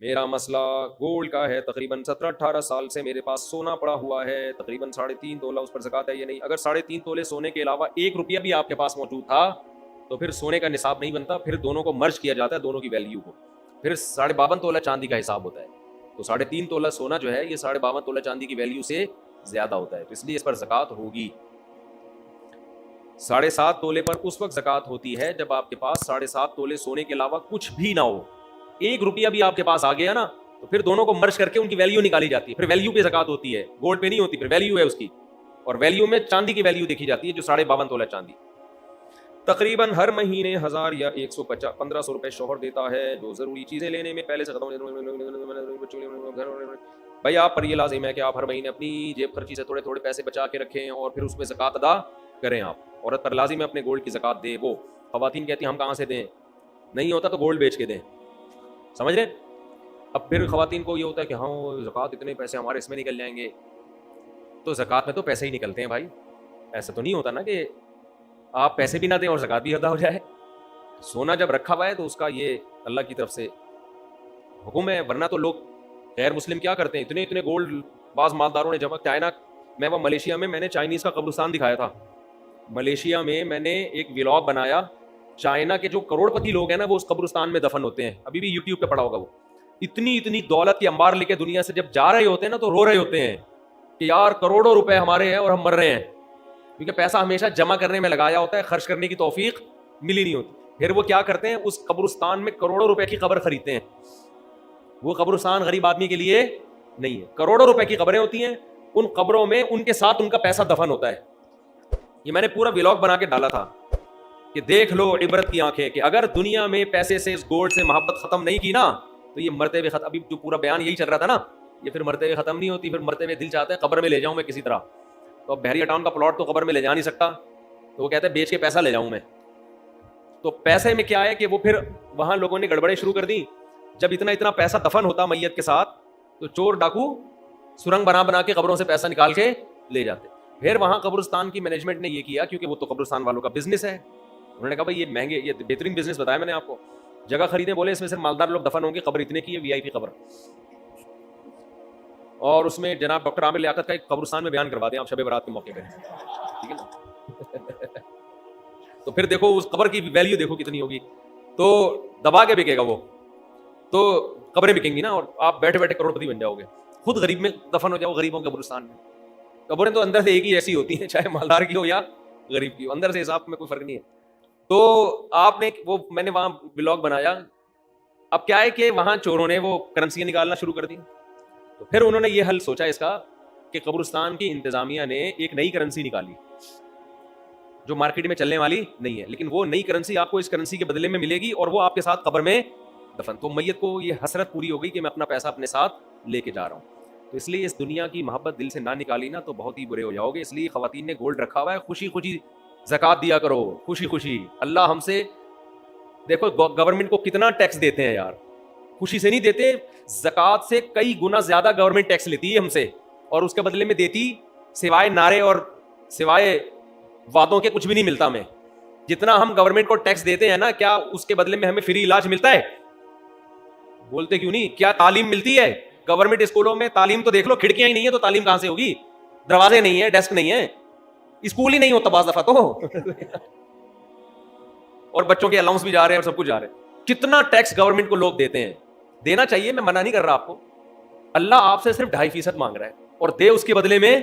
میرا مسئلہ گولڈ کا ہے، تقریباً 17-18 سال سے میرے پاس سونا پڑا ہوا ہے، تقریباً 3.5 تولہ، اس پر زکوٰۃ ہے یا نہیں؟ اگر 3.5 تولے سونے کے علاوہ 1 روپیہ بھی آپ کے پاس موجود تھا تو پھر سونے کا نصاب نہیں بنتا، پھر دونوں کو مرج کیا جاتا ہے، دونوں کی ویلیو کو، پھر 52.5 تولہ چاندی کا حساب ہوتا ہے. تو 3.5 تولہ سونا جو ہے یہ 52.5 تولہ چاندی کی ویلیو سے زیادہ ہوتا ہے، تو اس لیے اس پر زکوٰۃ ہوگی. 7.5 تولے پر اس وقت زکوٰۃ ہوتی ہے جب آپ کے پاس 7.5 تولے سونے کے علاوہ کچھ بھی نہ ہو. 1 روپیہ بھی آپ کے پاس آ گیا نا تو پھر دونوں کو مرج کر کے ان کی ویلیو نکالی جاتی ہے، پھر ویلیو پہ زکوٰۃ ہوتی ہے، گولڈ پہ نہیں ہوتی، پھر ویلیو ہے اس کی، اور ویلیو میں چاندی کی ویلیو دیکھی جاتی ہے جو 52.5 تولہ چاندی. تقریباً ہر مہینے 1000 یا 1500 روپے شوہر دیتا ہے جو ضروری چیزیں لینے میں پہلے سے ختم. بھائی آپ پر یہ لازم ہے کہ آپ ہر مہینے اپنی جیب خرچی سے تھوڑے تھوڑے پیسے بچا کے رکھیں اور پھر اس میں زکوٰۃ ادا کریں. آپ عورت پر لازم ہے اپنے گولڈ کی زکوٰۃ دے. وہ خواتین کہتی ہیں ہم کہاں سے دیں، نہیں ہوتا تو گولڈ بیچ کے دیں، سمجھ رہے؟ اب پھر خواتین کو یہ ہوتا ہے کہ ہاں زکوٰۃ اتنے پیسے ہمارے اس میں نکل جائیں گے، تو زکوٰۃ میں تو پیسے ہی نکلتے ہیں بھائی، ایسا تو نہیں ہوتا نا کہ آپ پیسے بھی نہ دیں اور زکوٰۃ بھی ادا ہو جائے. سونا جب رکھا ہوا ہے تو اس کا یہ اللہ کی طرف سے حکم ہے، ورنہ تو لوگ غیر مسلم کیا کرتے ہیں، اتنے گولڈ بعض مالداروں نے جمع. چائنا میں وہ ملیشیا میں نے چائنیز کا قبرستان دکھایا تھا. ملیشیا میں نے ایک ولاگ بنایا، چائنا کے جو کروڑ پتی لوگ ہیں نا وہ اس قبرستان میں دفن ہوتے ہیں، ابھی بھی یوٹیوب پہ پڑا ہوگا. وہ اتنی دولت کی انبار لے کے دنیا سے جب جا رہے ہوتے ہیں نا تو رو رہے ہوتے ہیں کہ یار کروڑوں روپے ہمارے ہیں اور ہم مر رہے ہیں، کیونکہ پیسہ ہمیشہ جمع کرنے میں لگایا ہوتا ہے، خرچ کرنے کی توفیق ملی نہیں ہوتی. پھر وہ کیا کرتے ہیں، اس قبرستان میں کروڑوں روپے کی قبر خریدتے ہیں. وہ قبرستان غریب آدمی کے لیے نہیں ہے، کروڑوں روپے کی قبریں ہوتی ہیں، ان قبروں میں ان کے ساتھ ان کا پیسہ دفن ہوتا ہے. یہ میں نے پورا ولاگ بنا کے ڈالا تھا کہ دیکھ لو عبرت کی آنکھیں، کہ اگر دنیا میں پیسے سے، اس گولڈ سے محبت ختم نہیں کی نا تو یہ مرتے ہوئے ختم. ابھی جو پورا بیان یہی چل رہا تھا نا، یہ پھر مرتے ہوئے ختم نہیں ہوتی، پھر مرتے ہوئے دل چاہتا ہے قبر میں لے جاؤں میں کسی طرح. تو اب بحریہ ٹاؤن کا پلاٹ تو قبر میں لے جا نہیں سکتا، تو وہ کہتے ہیں بیچ کے پیسہ لے جاؤں میں. تو پیسے میں کیا ہے کہ وہ پھر وہاں لوگوں نے گڑبڑیں شروع کر دی. جب اتنا پیسہ دفن ہوتا میت کے ساتھ تو چور ڈاکو سرنگ بنا کے قبروں سے پیسہ نکال کے لے جاتے. پھر وہاں قبرستان کی مینجمنٹ نے یہ کیا، کیونکہ وہ تو قبرستان والوں کا بزنس ہے، انہوں نے کہا بھائی یہ مہنگے، یہ بہترین بزنس بتایا میں نے آپ کو، جگہ خریدیں، بولے اس میں صرف مالدار لوگ دفن ہوں گے، قبر اتنے کی ہے، VIP قبر. اور اس میں جناب ڈاکٹر عامر لیاقت کا ایک قبرستان میں بیان کروا دیں آپ شب برات کے موقع پہ، ٹھیک ہے نا؟ تو پھر دیکھو اس قبر کی ویلیو دیکھو کتنی ہوگی. تو دبا کے بکے گا وہ، تو قبریں بکیں گی نا، اور آپ بیٹھے بیٹھے کروڑ پتی بن جاؤ گے. خود غریب میں دفن ہو جاؤ، غریبوں کے قبرستان میں. قبریں تو اندر سے ایک ہی ایسی ہوتی ہیں، چاہے مالدار کی ہو یا غریب کی ہو، اندر سے حساب میں کوئی فرق نہیں ہے. تو آپ نے وہ، میں نے وہاں ولاگ بنایا. اب کیا ہے کہ وہاں چوروں نے وہ کرنسیاں نکالنا شروع کر دی. تو پھر انہوں نے یہ حل سوچا اس کا کہ قبرستان کی انتظامیہ نے ایک نئی کرنسی نکالی جو مارکیٹ میں چلنے والی نہیں ہے، لیکن وہ نئی کرنسی آپ کو اس کرنسی کے بدلے میں ملے گی اور وہ آپ کے ساتھ قبر میں دفن. تو میت کو یہ حسرت پوری ہو گئی کہ میں اپنا پیسہ اپنے ساتھ لے کے جا رہا ہوں. تو اس لیے اس دنیا کی محبت دل سے نہ نکالی نا تو بہت ہی برے ہو جاؤ گے. اس لیے خواتین نے گولڈ رکھا ہوا ہے، خوشی خوشی زکوٰۃ دیا کرو، خوشی خوشی. اللہ ہم سے، دیکھو گورنمنٹ کو کتنا ٹیکس دیتے ہیں یار، خوشی سے نہیں دیتے، زکوٰۃ سے کئی گنا زیادہ گورنمنٹ ٹیکس لیتی ہے ہم سے، اور اس کے بدلے میں دیتی سوائے نعرے اور سوائے وعدوں کے کچھ بھی نہیں ملتا. ہمیں جتنا ہم گورنمنٹ کو ٹیکس دیتے ہیں نا، کیا اس کے بدلے میں ہمیں فری علاج ملتا ہے؟ بولتے کیوں نہیں؟ کیا تعلیم ملتی ہے؟ گورنمنٹ اسکولوں میں تعلیم تو دیکھ لو، کھڑکیاں ہی نہیں ہے تو تعلیم کہاں سے ہوگی؟ دروازے نہیں ہے، ڈیسک نہیں ہے، اسکول ہی نہیں ہوتا بعض دفعہ تو اور بچوں کے الاؤنس بھی جا رہے ہیں اور سب کچھ جا رہے ہیں. کتنا ٹیکس گورنمنٹ کو لوگ دیتے ہیں. دینا چاہیے، میں منع نہیں کر رہا آپ کو. اللہ آپ سے صرف 2.5% مانگ رہا ہے اور دے اس کے بدلے میں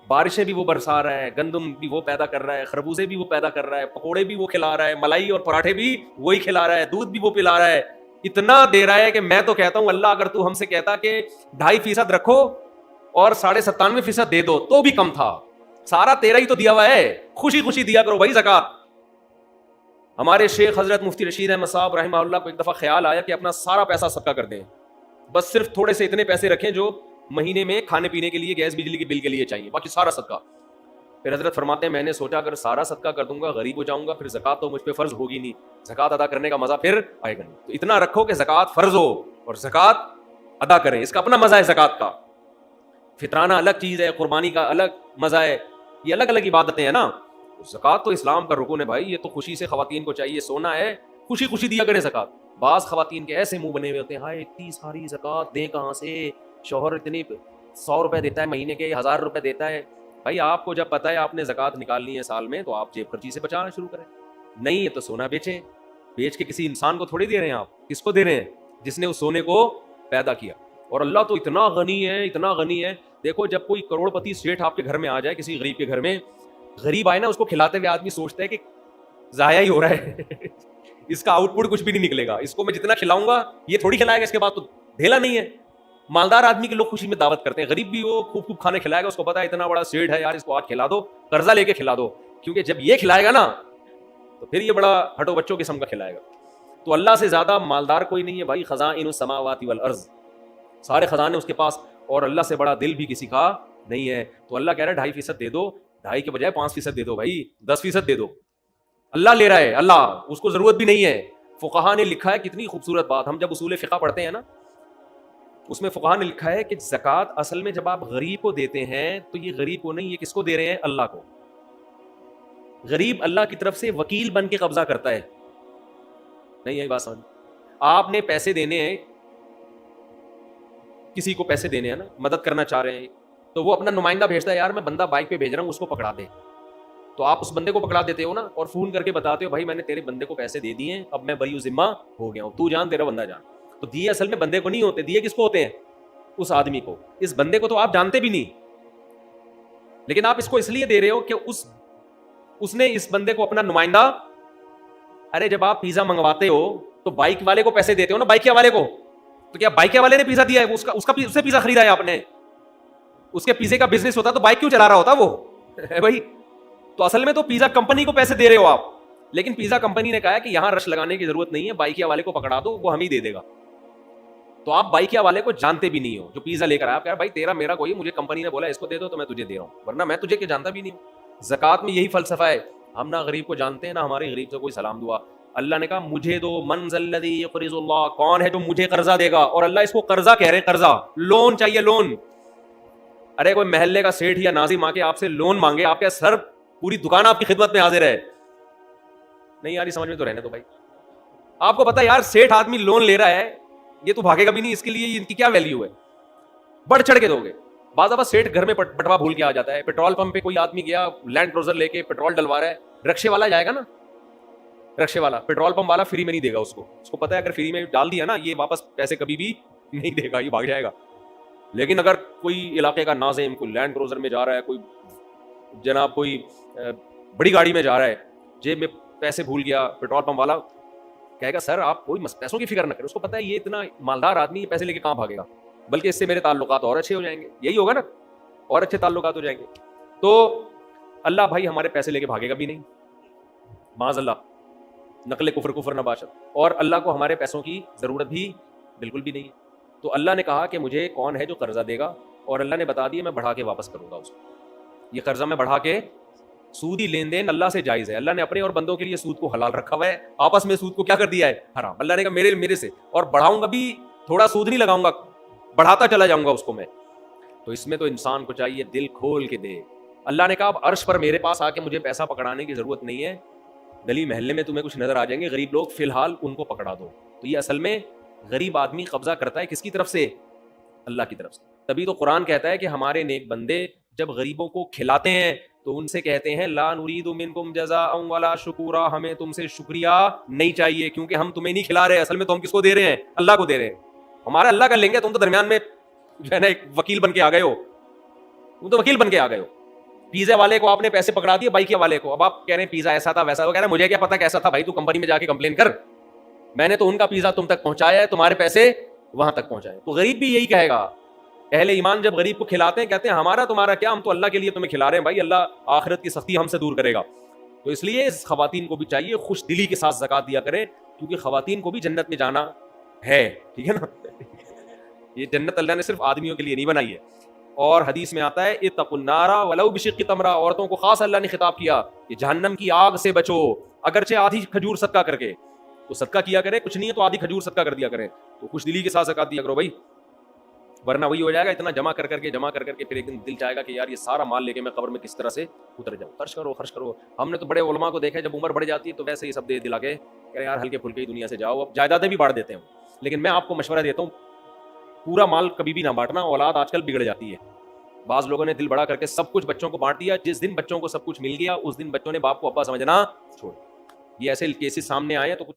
بارشیں بھی وہ برسا رہا ہے، گندم بھی وہ پیدا کر رہا ہے، خربوزے بھی وہ پیدا کر رہا ہے، پکوڑے بھی وہ کھلا رہا ہے، ملائی اور پراٹھے بھی وہی کھلا رہا ہے، دودھ بھی وہ پلا رہا ہے. اتنا دے رہا ہے کہ میں تو کہتا ہوں اللہ اگر تو ہم سے کہتا کہ 2.5% رکھو اور 97.5% دے دو تو بھی کم تھا. سارا تیرا ہی تو دیا ہوا ہے، خوشی خوشی دیا کرو بھائی زکوٰۃ. ہمارے شیخ حضرت مفتی رشید احمد صاحب رحمہ اللہ کو ایک دفعہ خیال آیا کہ اپنا سارا پیسہ صدقہ کر دیں، بس صرف تھوڑے سے اتنے پیسے رکھیں جو مہینے میں کھانے پینے کے لیے، گیس بجلی کے بل کے لیے چاہیے، باقی سارا صدقہ. پھر حضرت فرماتے ہیں میں نے سوچا اگر سارا صدقہ کر دوں گا غریب ہو جاؤں گا، پھر زکوٰۃ تو مجھ پہ فرض ہوگی نہیں، زکوٰۃ ادا کرنے کا مزہ پھر آئے گا نہیں. تو اتنا رکھو کہ زکوٰۃ فرض ہو اور زکوٰۃ ادا کریں، اس کا اپنا مزہ ہے. زکوٰۃ کا فطرانہ الگ چیز ہے، قربانی کا الگ مزہ ہے، یہ الگ الگ عبادتیں ہیں نا. زکوٰۃ تو اسلام کا رکن ہے بھائی، یہ تو خوشی سے خواتین کو چاہیے، سونا ہے خوشی خوشی دیا کریں زکوٰۃ. بعض خواتین کے ایسے منہ بنے ہوئے ہوتے ہیں، ہائے اتنی ساری زکوٰۃ دیں کہاں سے، شوہر اتنے 100 روپے دیتا ہے مہینے کے، 1000 روپے دیتا ہے. بھائی آپ کو جب پتہ ہے آپ نے زکوٰۃ نکالنی ہے سال میں، تو آپ جیب خرچی سے بچانا شروع کریں. نہیں ہے تو سونا بیچیں، بیچ کے کسی انسان کو تھوڑی دے رہے ہیں آپ. کس کو دے رہے ہیں؟ جس نے اس سونے کو پیدا کیا. اور اللہ تو اتنا غنی ہے، اتنا غنی ہے. دیکھو جب کوئی کروڑ پتی سیٹھ آپ کے گھر میں آ جائے، کسی غریب کے گھر میں، غریب آئے نا، اس کو کھلاتے ہوئے آدمی سوچتا ہے کہ ضائع ہی ہو رہا ہے اس کا آؤٹ پٹ کچھ بھی نہیں نکلے گا، اس کو میں جتنا کھلاؤں گا یہ تھوڑی کھلائے گا، اس کے بعد تو ڈھیلا نہیں ہے. مالدار آدمی کے لوگ خوشی میں دعوت کرتے ہیں، غریب بھی وہ خوب خوب کھانے کھلائے گا، اس کو پتا ہے اتنا بڑا سیٹ ہے یار، اس کو آج کھلا دو، قرضہ لے کے کھلا دو، کیونکہ جب یہ کھلائے گا نا تو پھر یہ بڑا ہٹو بچوں قسم کا کھلائے گا. تو اللہ سے زیادہ مالدار کوئی نہیں ہے بھائی. خزائن السماوات والارض، سارے خزانے اس کے پاس، اور اللہ سے بڑا دل بھی کسی کا نہیں ہے. تو اللہ کہہ رہا ہے 2.5% دے دو، 2.5 کے بجائے 5% دے دو بھائی، 10% دے دو. اللہ لے رہا ہے، اللہ، اس کو ضرورت بھی نہیں ہے. فقہا نے لکھا ہے کتنی خوبصورت بات، ہم جب اصول فقہ پڑھتے ہیں نا، اس میں فقہا نے لکھا ہے کہ زکوٰۃ اصل میں جب آپ غریب کو دیتے ہیں تو یہ غریب کو نہیں، یہ کس کو دے رہے ہیں؟ اللہ کو. غریب اللہ کی طرف سے وکیل بن کے قبضہ کرتا ہے. نہیں ہے بات سمجھ؟ آپ نے پیسے دینے ہیں، کسی کو پیسے دینے ہیں نا، مدد کرنا چاہ رہے ہیں، تو وہ اپنا نمائندہ بھیجتا ہے، یار میں بندہ بائک پہ بھیج رہا ہوں، اس کو پکڑا دے. تو آپ اس بندے کو پکڑا دیتے ہو نا، اور فون کر کے بتاتے ہو بھائی میں نے تیرے بندے کو پیسے دے دیے ہیں، اب میں بری ذمہ ہو گیا ہوں، تو جان تیرا بندہ جان. تو دیے اصل میں بندے کو نہیں ہوتے، دیے کس کو ہوتے ہیں؟ اس آدمی کو. اس بندے کو تو آپ جانتے بھی نہیں، لیکن آپ اس کو اس لیے دے رہے ہو کہ اس نے اس بندے کو اپنا نمائندہ. ارے جب آپ پیزا منگواتے ہو تو بائک والے کو پیسے دیتے ہو نا، بائک والے کو، تو کیا بائک والے نے پیزا دیا ہے؟ اس سے پیزا خریدا ہے آپ نے، اس کے پیزے کا بزنس ہوتا تو بائک کیوں چلا رہا ہوتا وہ بھائی. تو اصل میں تو پیزا کمپنی کو پیسے دے رہے ہو آپ، لیکن پیزا کمپنی نے کہا کہ یہاں رش لگانے کی ضرورت نہیں ہے، بائکیا والے کو پکڑا دو، وہ ہم ہی دے دے گا. تو آپ بائکیا والے کو جانتے بھی نہیں ہو جو پیزا لے کر آیا. آپ کہہ رہے بھائی تیرا میرا کوئی، مجھے کمپنی نے بولا اس کو دے دو تو میں تجھے دے رہا ہوں، ورنہ میں تجھے کہ جانتا بھی نہیں ہوں. زکوٰۃ میں یہی فلسفہ ہے، ہم نہ غریب کو جانتے ہیں، نہ ہمارے غریب سے کوئی سلام دعا. اللہ نے کہا مجھے دو، من ذا الذی یقرض اللہ، کون ہے جو مجھے قرضہ دے گا؟ اور اللہ اس کو قرضہ کہہ رہے ہیں، قرضہ، لون چاہیے، لون. ارے کوئی محلے کا سیٹھ یا ناظم آ کے آپ سے لون مانگے، آپ کے سر پوری دکان آپ کی خدمت میں حاضر ہے. نہیں یار سمجھ میں تو رہنے دو بھائی. آپ کو پتا یار سیٹھ آدمی لون لے رہا ہے، یہ تو بھاگے گا بھی نہیں، اس کے لیے ان کی کیا ویلیو ہے؟ بڑھ چڑھ کے دو گے. بعض دفعہ سیٹھ گھر میں بٹوا بھول کے آ جاتا ہے، پیٹرول پمپ پہ کوئی آدمی گیا لینڈ کروزر لے کے پیٹرول ڈلوا رہا ہے، رکشے والا جائے گا نا، رکشے والا، پیٹرول پمپ والا فری میں نہیں دے گا اس کو پتا ہے اگر فری میں ڈال دیا نا یہ واپس پیسے کبھی بھی نہیں دے گا، یہ بھاگ جائے گا. لیکن اگر کوئی علاقے کا ناظم کوئی لینڈ کروزر میں جا رہا ہے، کوئی جناب کوئی بڑی گاڑی میں جا رہا ہے، جیب میں پیسے بھول گیا، پیٹرول پمپ والا کہے گا سر آپ کوئی پیسوں کی فکر نہ کریں. اس کو پتا ہے یہ اتنا مالدار آدمی یہ پیسے لے کے کہاں بھاگے گا، بلکہ اس سے میرے تعلقات اور اچھے ہو جائیں گے. یہی ہوگا نا، اور اچھے تعلقات ہو جائیں گے. تو اللہ بھائی ہمارے پیسے لے کے بھاگے گا بھی نہیں، معاذ اللہ، نقل کفر نہ باشد. اور اللہ کو ہمارے پیسوں کی ضرورت بھی بالکل بھی نہیں ہے. تو اللہ نے کہا کہ مجھے کون ہے جو قرضہ دے گا، اور اللہ نے بتا دیا میں بڑھا کے واپس کروں گا اس کو. یہ قرضہ میں بڑھا کے، سودی لین دین اللہ سے جائز ہے. اللہ نے اپنے اور بندوں کے لیے سود کو حلال رکھا ہوا ہے، آپس میں سود کو کیا کر دیا ہے؟ حرام. اللہ نے کہا میرے سے، اور بڑھاؤں گا بھی، تھوڑا سود نہیں لگاؤں گا، بڑھاتا چلا جاؤں گا اس کو میں. تو اس میں تو انسان کو چاہیے دل کھول کے دے. اللہ نے کہا اب عرش پر میرے پاس آ کے مجھے پیسہ پکڑانے کی ضرورت نہیں ہے، گلی محلے میں تمہیں کچھ نظر آ جائیں گے غریب لوگ، فی الحال ان کو پکڑا دو. تو یہ اصل میں غریب آدمی قبضہ کرتا ہے کس کی طرف سے؟ اللہ کی طرف سے. تبھی تو قرآن کہتا ہے کہ ہمارے نیک بندے جب غریبوں کو کھلاتے ہیں تو ان سے کہتے ہیں لا نرید منکم جزاء ولا شکورا، ہمیں تم سے شکریہ نہیں چاہیے، کیونکہ ہم تمہیں نہیں کھلا رہے، اصل میں تو ہم کس کو دے رہے ہیں؟ اللہ کو دے رہے ہیں. ہمارا اللہ کر لیں گے، تم تو درمیان میں جو ہے نا ایک وکیل بن کے آ گئے ہو، تم تو وکیل بن کے آ گئے ہو. پیزا والے کو آپ نے پیسے پکڑا دیے، بائک والے کو، اب آپ کہہ رہے ہیں پیزا ایسا تھا ویسا. وہ کہہ رہے ہیں مجھے کیا پتا کیسا تھا بھائی، تو کمپنی میں جا کے کمپلین کر، میں نے تو ان کا پیزا تم تک پہنچایا ہے، تمہارے پیسے وہاں تک پہنچائے. تو غریب بھی یہی کہے گا. اہل ایمان جب غریب کو کھلاتے ہیں کہتے ہیں ہمارا تمہارا کیا، ہم تو اللہ کے لیے تمہیں کھلا رہے ہیں بھائی، اللہ آخرت کی سختی ہم سے دور کرے گا. تو اس لیے خواتین کو بھی چاہیے خوش دلی کے ساتھ زکوٰۃ دیا کریں، کیونکہ خواتین کو بھی جنت میں جانا ہے، ٹھیک ہے نا. یہ جنت اللہ نے صرف آدمیوں کے لیے نہیں بنائی ہے. اور حدیث میں آتا ہے اتقوا النار ولو بشق تمرہ، عورتوں کو خاص اللہ نے خطاب کیا کہ جہنم کی آگ سے بچو، اگرچہ آدھی کھجور صدقہ کر کے. تو صدقہ کیا کرے، کچھ نہیں ہے تو آدھی کھجور صدقہ کر دیا کریں. تو خوش دلی کے ساتھ زکوٰۃ دیا کرو بھائی. ورنہ وہی ہو جائے گا اتنا جمع کر کے پھر ایک دن دل چاہے گا کہ یار یہ سارا مال لے کے میں قبر میں کس طرح سے اتر جاؤں. خرچ کرو. ہم نے تو بڑے علماء کو دیکھا جب عمر بڑھ جاتی ہے تو ویسے ہی سب دے دلا کے کہ یار ہلکے پھلکے دنیا سے جاؤ. اب جائیدادیں بھی بانٹ دیتے ہیں, لیکن میں آپ کو مشورہ دیتا ہوں پورا مال کبھی بھی نہ بانٹنا, اولاد آج کل بگڑ جاتی ہے. بعض لوگوں نے دل بڑا کر کے سب کچھ بچوں کو بانٹ دیا, جس دن بچوں کو سب کچھ مل گیا اس دن بچوں نے باپ کو ابا سمجھنا چھوڑ. یہ ایسے کیسز سامنے آئے ہیں تو